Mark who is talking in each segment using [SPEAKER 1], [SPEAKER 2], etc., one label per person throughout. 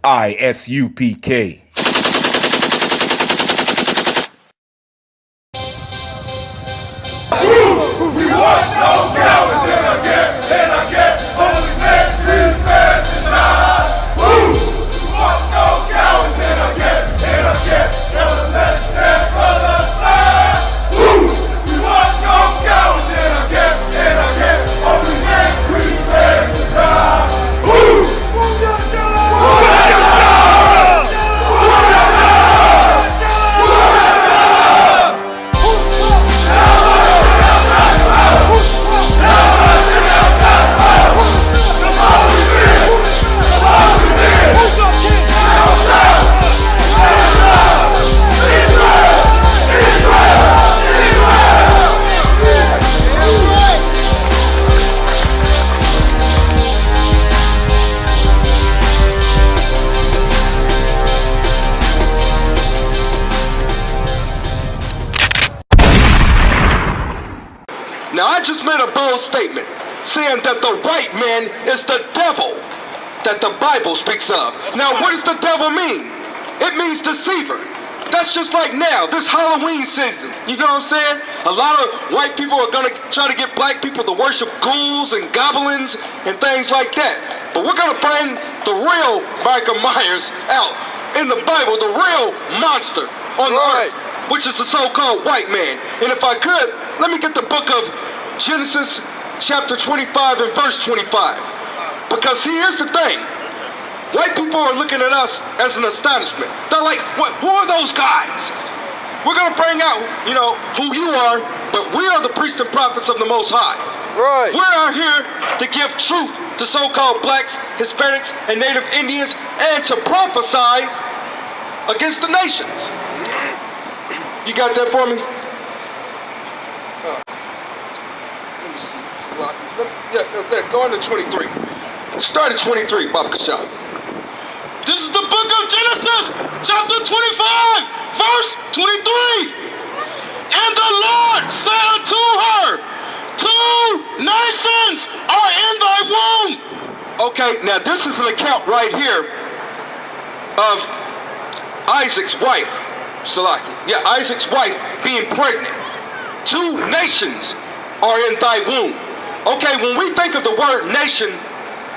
[SPEAKER 1] I.S.U.P.K.
[SPEAKER 2] We want no cowards in our camp, in our camp. Only men prepare to die. We want no cowards in our camp, in our camp. Never let their brothers fly. We want no cowards in our camp, in our camp. Only men prepare to die.
[SPEAKER 3] Now, I just made a bold statement saying that the white man is the devil that the Bible speaks of. Now, what does the devil mean? It means deceiver. That's just like now, this Halloween season. You know what I'm saying? A lot of white people are going to try to get black people to worship ghouls and goblins and things like that. But we're going to bring the real Michael Myers out in the Bible, the real monster on the earth, which is the so-called white man. And if I could, let me get the book of Genesis chapter 25 and verse 25. Because here's the thing. White people are looking at us as an astonishment. They're like, what? Who are those guys? We're going to bring out, who you are, but we are the priests and prophets of the Most High.
[SPEAKER 4] Right.
[SPEAKER 3] We are here to give truth to so-called blacks, Hispanics, and Native Indians, and to prophesy against the nations. You got that for me? Let me see. Go on to 23. Start at 23, Bob Kashab.
[SPEAKER 5] This is the book of Genesis, chapter 25, verse 23. And the Lord said unto her, 2 nations are in thy womb.
[SPEAKER 3] Okay, now this is an account right here of Isaac's wife. Salaki. Yeah, Isaac's wife being pregnant. 2 nations are in thy womb. Okay, when we think of the word nation,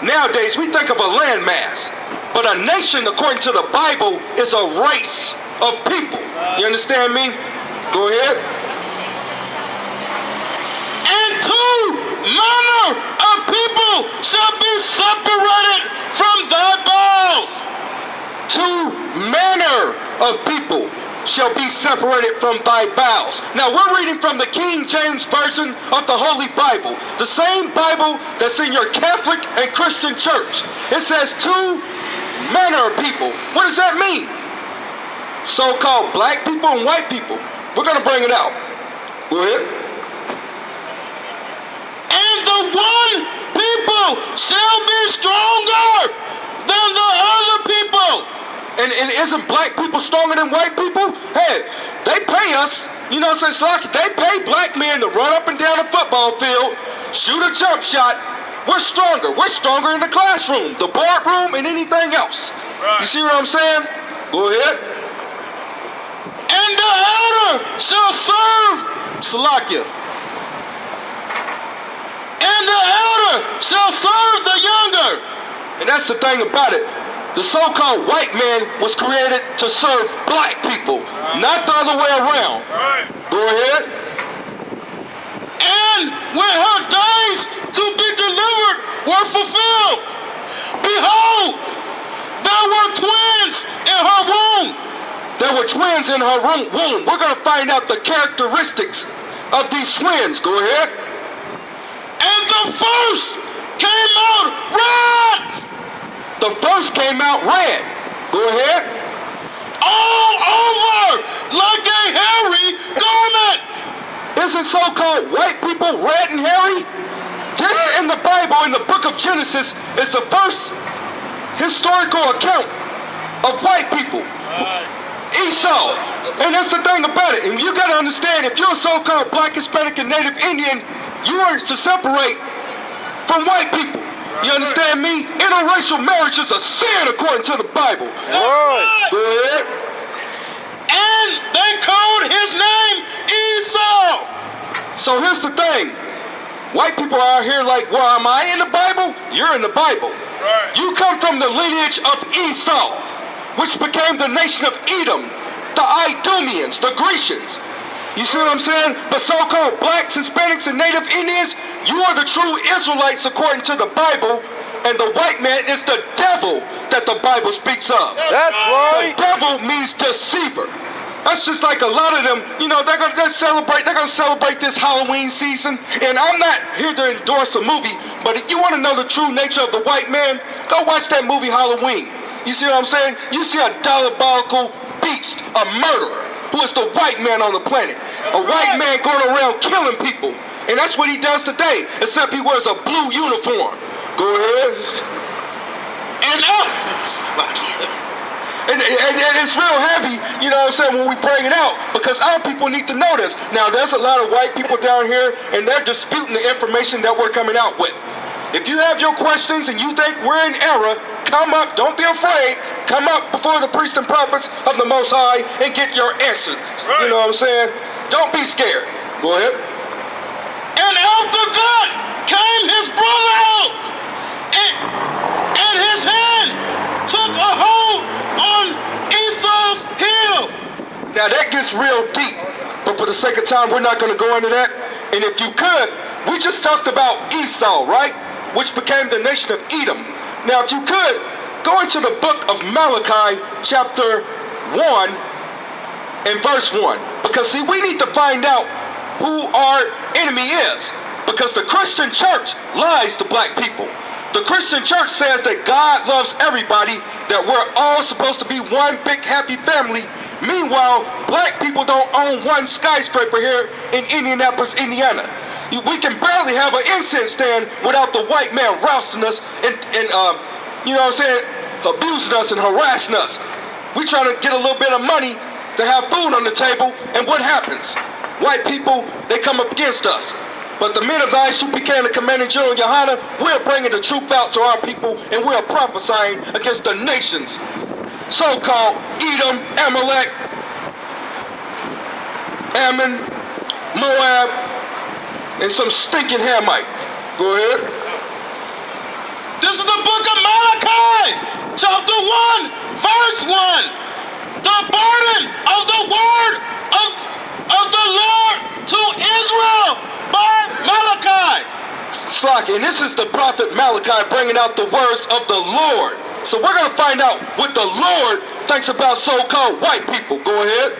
[SPEAKER 3] nowadays we think of a landmass. But a nation, according to the Bible, is a race of people. You understand me? Go ahead.
[SPEAKER 5] And 2 manner of people shall be separated from thy bowels.
[SPEAKER 3] 2 manner of people shall be separated from thy bowels. Now we're reading from the King James Version of the Holy Bible, the same Bible that's in your Catholic and Christian church. It says 2 manner of people. What does that mean? So-called black people and white people. We're going to bring it out. Go ahead.
[SPEAKER 5] And the one people shall be stronger than the other people.
[SPEAKER 3] And isn't black people stronger than white people? Hey, they pay us, they pay black men to run up and down a football field, shoot a jump shot. We're stronger. We're stronger in the classroom, the boardroom, and anything else. Right. You see what I'm saying? Go ahead.
[SPEAKER 5] And the elder shall serve Salakia. And the elder shall serve the younger.
[SPEAKER 3] And that's the thing about it. The so-called white man was created to serve black people, not the other way around. Go ahead.
[SPEAKER 5] And when her days to be delivered were fulfilled, behold, there were twins in her womb.
[SPEAKER 3] There were twins in her womb. We're going to find out the characteristics of these twins. Go ahead.
[SPEAKER 5] And the first came out red.
[SPEAKER 3] The first came out red. Go ahead.
[SPEAKER 5] All over like a hairy garment.
[SPEAKER 3] Isn't so-called white people red and hairy? This in the Bible, in the book of Genesis, is the first historical account of white people. Esau. And that's the thing about it. And you got to understand, if you're a so-called black, Hispanic, and Native Indian, you are to separate from white people. You understand me? Interracial marriage is a sin according to the Bible.
[SPEAKER 2] Right.
[SPEAKER 3] Go ahead.
[SPEAKER 5] And they called his name Esau.
[SPEAKER 3] So here's the thing. White people are out here like, well, am I in the Bible? You're in the Bible.
[SPEAKER 2] Right.
[SPEAKER 3] You come from the lineage of Esau, which became the nation of Edom, the Idumeans, the Grecians. You see what I'm saying? But so-called blacks, Hispanics, and Native Indians, you are the true Israelites according to the Bible, and the white man is the devil that the Bible speaks of.
[SPEAKER 2] That's right.
[SPEAKER 3] The devil means deceiver. That's just like a lot of them, you know, they're gonna celebrate this Halloween season. And I'm not here to endorse a movie, but if you want to know the true nature of the white man, go watch that movie Halloween. You see what I'm saying? You see a diabolical beast, a murderer, who is the white man on the planet. A white man going around killing people. And that's what he does today, except he wears a blue uniform. Go ahead.
[SPEAKER 5] And
[SPEAKER 3] And it's real heavy, you know what I'm saying, when we bring it out, because our people need to know this. Now, there's a lot of white people down here, and they're disputing the information that we're coming out with. If you have your questions and you think we're in error, come up, don't be afraid, come up before the priests and prophets of the Most High and get your answers.
[SPEAKER 2] Right.
[SPEAKER 3] You know what I'm saying? Don't be scared. Go ahead.
[SPEAKER 5] And after that came his brother out, and his hand took a hold on Esau's heel.
[SPEAKER 3] Now that gets real deep, but for the sake of time, we're not going to go into that. And if you could, we just talked about Esau, right? Which became the nation of Edom. Now, if you could, go into the book of Malachi, chapter 1 and verse 1. Because, see, we need to find out who our enemy is. Because the Christian church lies to black people. The Christian church says that God loves everybody, that we're all supposed to be one big happy family. Meanwhile, black people don't own one skyscraper here in Indianapolis, Indiana. We can barely have an incense stand without the white man rousting us and you know what I'm saying, abusing us and harassing us. We trying to get a little bit of money to have food on the table, and what happens? White people, they come up against us. But the men of the I.S.U.P.K and the Commanding General Yohanna, we're bringing the truth out to our people, and we're prophesying against the nations. So-called Edom, Amalek, Ammon, Moab, and some stinking Hamite. Go ahead.
[SPEAKER 5] This is the book of Malachi, chapter 1, verse 1. The burden of the word of the Lord to Israel by Malachi.
[SPEAKER 3] Slack, and this is the prophet Malachi bringing out the words of the Lord. So we're going to find out what the Lord thinks about so-called white people. Go ahead.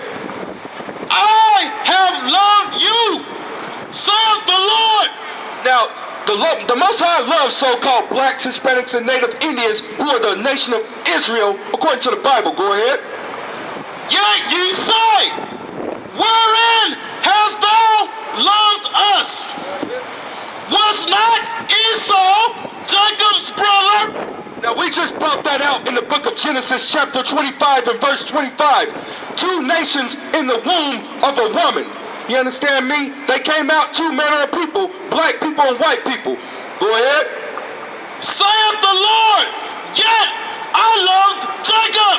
[SPEAKER 5] I have loved you, saith the Lord.
[SPEAKER 3] Now, the Most High loves so-called blacks, Hispanics, and Native Indians who are the nation of Israel, according to the Bible. Go ahead.
[SPEAKER 5] Yet ye say, wherein hast thou loved us? Was not Esau Jacob's brother?
[SPEAKER 3] Now, we just brought that out in the book of Genesis, chapter 25 and verse 25. Two nations in the womb of a woman. You understand me? They came out two manner of people, black people and white people. Go ahead.
[SPEAKER 5] Saith the Lord, yet I loved Jacob,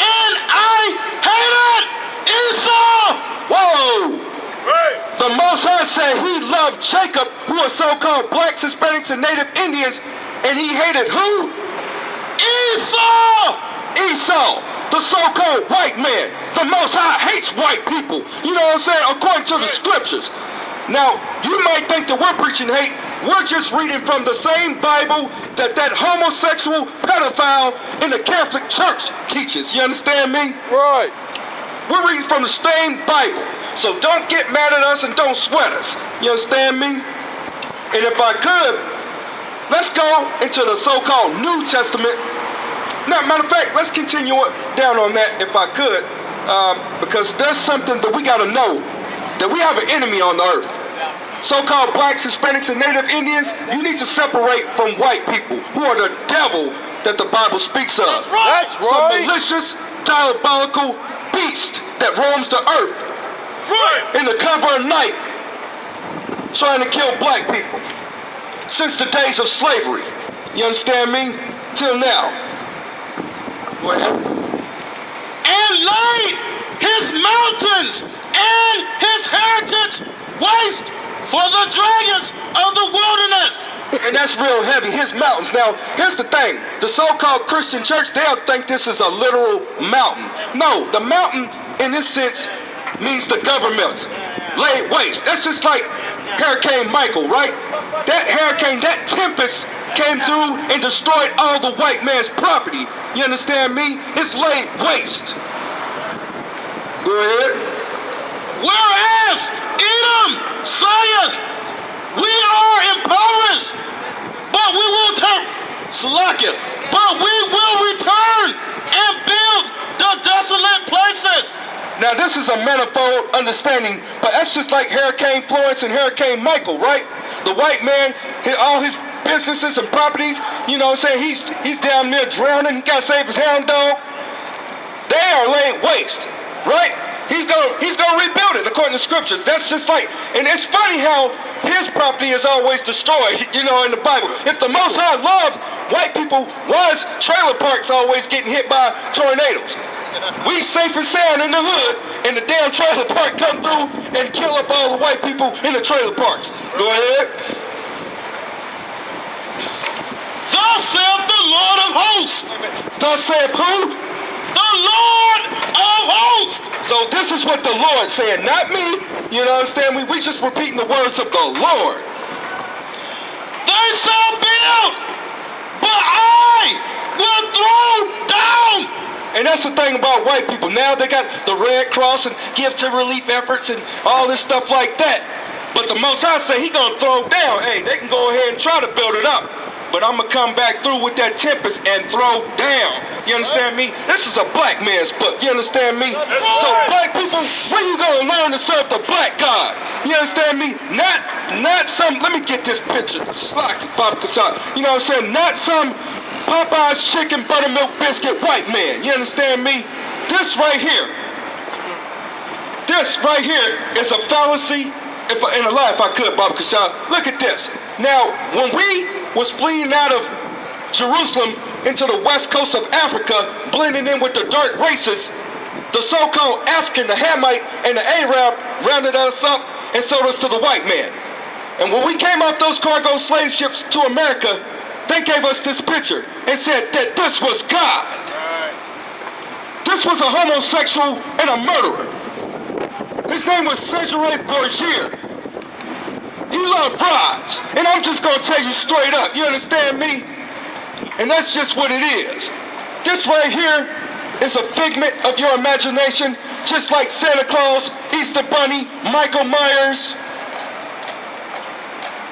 [SPEAKER 5] and I hated Esau.
[SPEAKER 3] Whoa!
[SPEAKER 2] Right.
[SPEAKER 3] The Most High said he loved Jacob, who are so-called blacks, Hispanics, and Native Indians, and he hated who?
[SPEAKER 5] Esau!
[SPEAKER 3] Esau, the so-called white man. The Most High hates white people. You know what I'm saying? According to the scriptures. Now, you might think that we're preaching hate. We're just reading from the same Bible that homosexual pedophile in the Catholic Church teaches. You understand me?
[SPEAKER 2] Right.
[SPEAKER 3] We're reading from the same Bible. So don't get mad at us and don't sweat us. You understand me? And if I could, let's go into the so-called New Testament. Now, matter of fact, let's continue down on that if I could. Because there's something that we got to know. That we have an enemy on the earth. So-called blacks, Hispanics, and Native Indians, you need to separate from white people who are the devil that the Bible speaks of.
[SPEAKER 5] That's right.
[SPEAKER 2] That's
[SPEAKER 3] Some
[SPEAKER 2] right.
[SPEAKER 3] malicious, diabolical beast that roams the earth
[SPEAKER 2] Right.
[SPEAKER 3] in the cover of night trying to kill black people. since the days of slavery. You understand me? Till now. Go ahead.
[SPEAKER 5] And laid his mountains and his heritage waste for the dragons of the wilderness.
[SPEAKER 3] And that's real heavy, his mountains. Now, here's the thing. The so-called Christian church, they'll think this is a literal mountain. No, the mountain, in this sense, means the government laid waste. That's just like Hurricane Michael, right? That hurricane, that tempest came through and destroyed all the white man's property. You understand me? It's laid waste. Go ahead.
[SPEAKER 5] Whereas Edom saith, we are impoverished, but we will return and build the desolate places.
[SPEAKER 3] Now this is a manifold understanding, but that's just like Hurricane Florence and Hurricane Michael, right? The white man, all his businesses and properties, you know what I'm saying, he's down there drowning, he gotta save his hound dog. They are laid waste, right? He's gonna rebuild it according to scriptures. That's just like, and it's funny how his property is always destroyed, you know, in the Bible. If the Most High loved white people, why is trailer parks always getting hit by tornadoes? We safe and sound in the hood, and the damn trailer park come through and kill up all the white people in the trailer parks. Go ahead.
[SPEAKER 5] Thus saith the Lord of hosts.
[SPEAKER 3] Thus saith who?
[SPEAKER 5] The Lord of hosts.
[SPEAKER 3] So this is what the Lord said, not me. You know, understand? We just repeating the words of the Lord.
[SPEAKER 5] They shall build, but I will throw down.
[SPEAKER 3] And that's the thing about white people. Now they got the Red Cross and give to relief efforts and all this stuff like that. But the Most High say he gonna throw down. Hey, they can go ahead and try to build it up, but I'm gonna come back through with that tempest and throw down. You understand me? This is a black man's book. You understand me? So black people, when you gonna learn to serve the black God? You understand me? Not some. Let me get this picture. Slocky Bob Cassat. You know what I'm saying? Not some Popeye's chicken buttermilk biscuit white man. You understand me? This right here is a fallacy. If I could, Bob Cassat. Look at this. Now, when we was fleeing out of Jerusalem into the west coast of Africa, blending in with the dark races, the so-called African, the Hamite, and the Arab rounded us up and sold us to the white man. And when we came off those cargo slave ships to America, they gave us this picture and said that this was God. This was a homosexual and a murderer. His name was Cesare Borgia. He loved rods. And I'm just going to tell you straight up. You understand me? And that's just what it is. This right here is a figment of your imagination, just like Santa Claus, Easter Bunny, Michael Myers.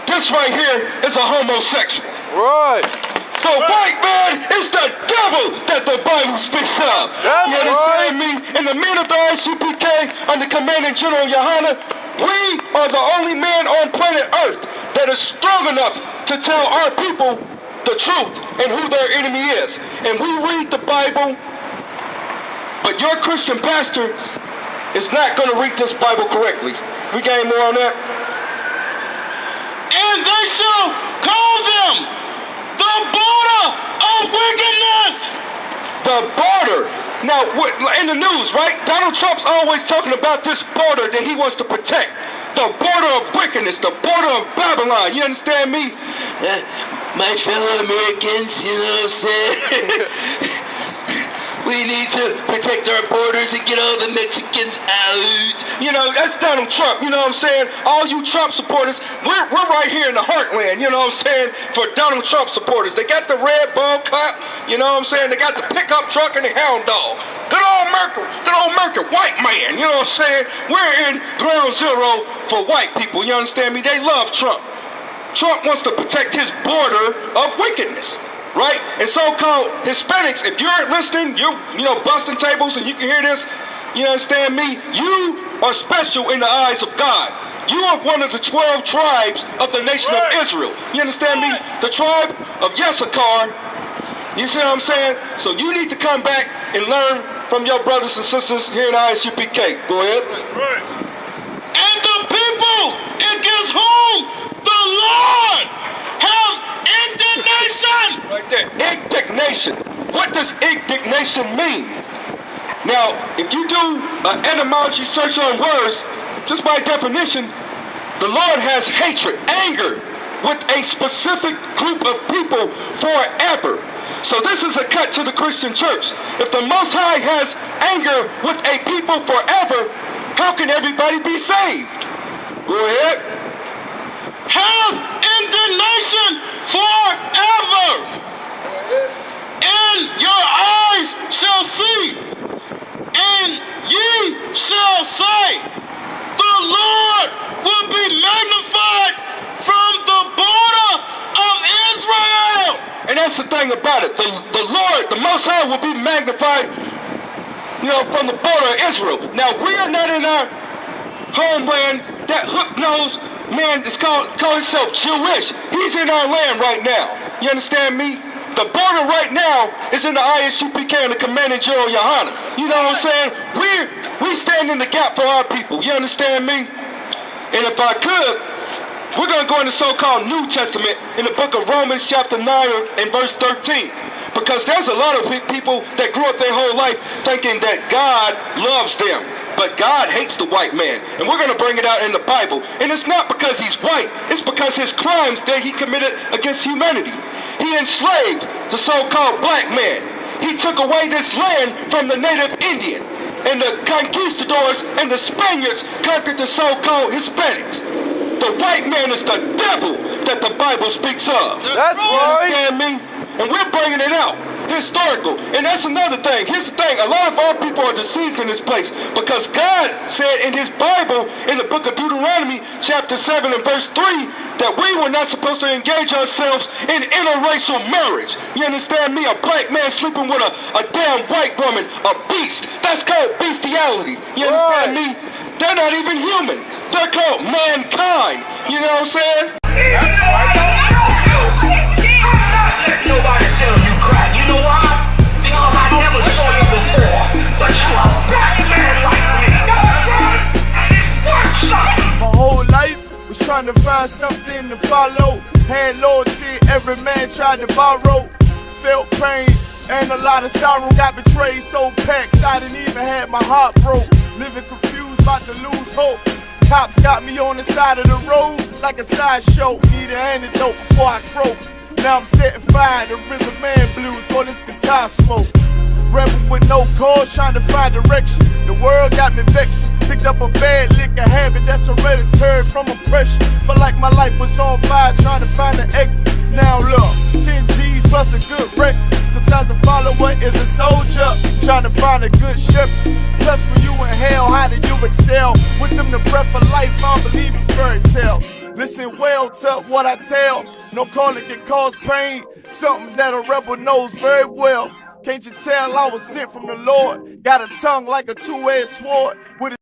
[SPEAKER 3] This right here is a homosexual.
[SPEAKER 2] Right.
[SPEAKER 3] The white man is the devil that the Bible speaks of.
[SPEAKER 2] That's
[SPEAKER 3] you understand me? And the men of the I.S.U.P.K. under Commanding Gen.YAHANNA, we are the only man on planet Earth that is strong enough to tell our people the truth and who their enemy is. And we read the Bible, but your Christian pastor is not going to read this Bible correctly. We got any more on that?
[SPEAKER 5] And they shall call them the border of wickedness.
[SPEAKER 3] The border. Now, in the news, right? Donald Trump's always talking about this border that he wants to protect. The border of wickedness, the border of Babylon. You understand me? My fellow Americans, you know what I'm saying? We need to protect our borders and get all the Mexicans out. You know, that's Donald Trump, you know what I'm saying? All you Trump supporters, we're right here in the heartland, you know what I'm saying, for Donald Trump supporters. They got the red ball cop, you know what I'm saying? They got the pickup truck and the hound dog. Good old Merkel, white man, you know what I'm saying? We're in ground zero for white people, you understand me? They love Trump. Trump wants to protect his border of wickedness. Right? And so-called Hispanics, if you're listening, you're, busting tables and you can hear this, you understand me? You are special in the eyes of God. You are one of the 12 tribes of the nation of Israel. You understand me? The tribe of Issachar. You see what I'm saying? So you need to come back and learn from your brothers and sisters here in ISUPK. Go ahead.
[SPEAKER 5] And the people against whom the Lord Indignation!
[SPEAKER 3] Right there. Indignation. What does indignation mean? Now, if you do an etymology search on words, just by definition, the Lord has hatred, anger with a specific group of people forever. So this is a cut to the Christian church. If the Most High has anger with a people forever, how can everybody be saved? Go ahead.
[SPEAKER 5] Have indignation forever. And your eyes shall see, and ye shall say, the Lord will be magnified from the border of Israel.
[SPEAKER 3] And that's the thing about it. The Lord, the Most High, will be magnified, from the border of Israel. Now, we are not in our homeland. That hook-nosed man is called himself Jewish. He's in our land right now. You understand me? The border right now is in the I.S.U.P.K and the commanding General GEN.YAHANNA. You know what I'm saying? We stand in the gap for our people. You understand me? And if I could, we're going to go in the so-called New Testament in the book of Romans chapter 9 and verse 13. Because there's a lot of people that grew up their whole life thinking that God loves them. But God hates the white man. And we're going to bring it out in the Bible. And it's not because he's white. It's because his crimes that he committed against humanity. He enslaved the so-called black man. He took away this land from the native Indian. And the conquistadors and the Spaniards conquered the so-called Hispanics. The white man is the devil that the Bible speaks of.
[SPEAKER 2] That's
[SPEAKER 3] you understand me? And we're bringing it out. Historical. And that's another thing. Here's the thing. A lot of our people are deceived in this place because God said in his Bible, in the book of Deuteronomy, chapter 7 and verse 3, that we were not supposed to engage ourselves in interracial marriage. You understand me? A black man sleeping with a damn white woman, a beast. That's called bestiality. You understand me? They're not even human. They're called mankind. You know what I'm saying?
[SPEAKER 1] Nobody tell you cry. You know why? Because I never saw you before. But you a black man like me. And it works out.
[SPEAKER 2] My whole life was trying to find something to follow. Had loyalty, every man tried to borrow. Felt pain and a lot of sorrow. Got betrayed, so packed, I didn't even have my heart broke. Living confused, about to lose hope. Cops got me on the side of the road like a sideshow. Need an antidote before I croak. Now I'm setting fire to rhythm man blues, call this guitar smoke. Rebel with no cause, trying to find direction. The world got me vexed. Picked up a bad liquor habit that's hereditary from oppression. Felt like my life was on fire, trying to find an exit. Now look, 10 G's plus a good wreck. Sometimes a follower is a soldier, trying to find a good ship. Plus when you in hell, how do you excel? Wisdom the breath of life, I don't believe in fairy tale. Listen well to what I tell. No calling can cause pain. Something that a rebel knows very well. Can't you tell I was sent from the Lord? Got a tongue like a two-edged sword with a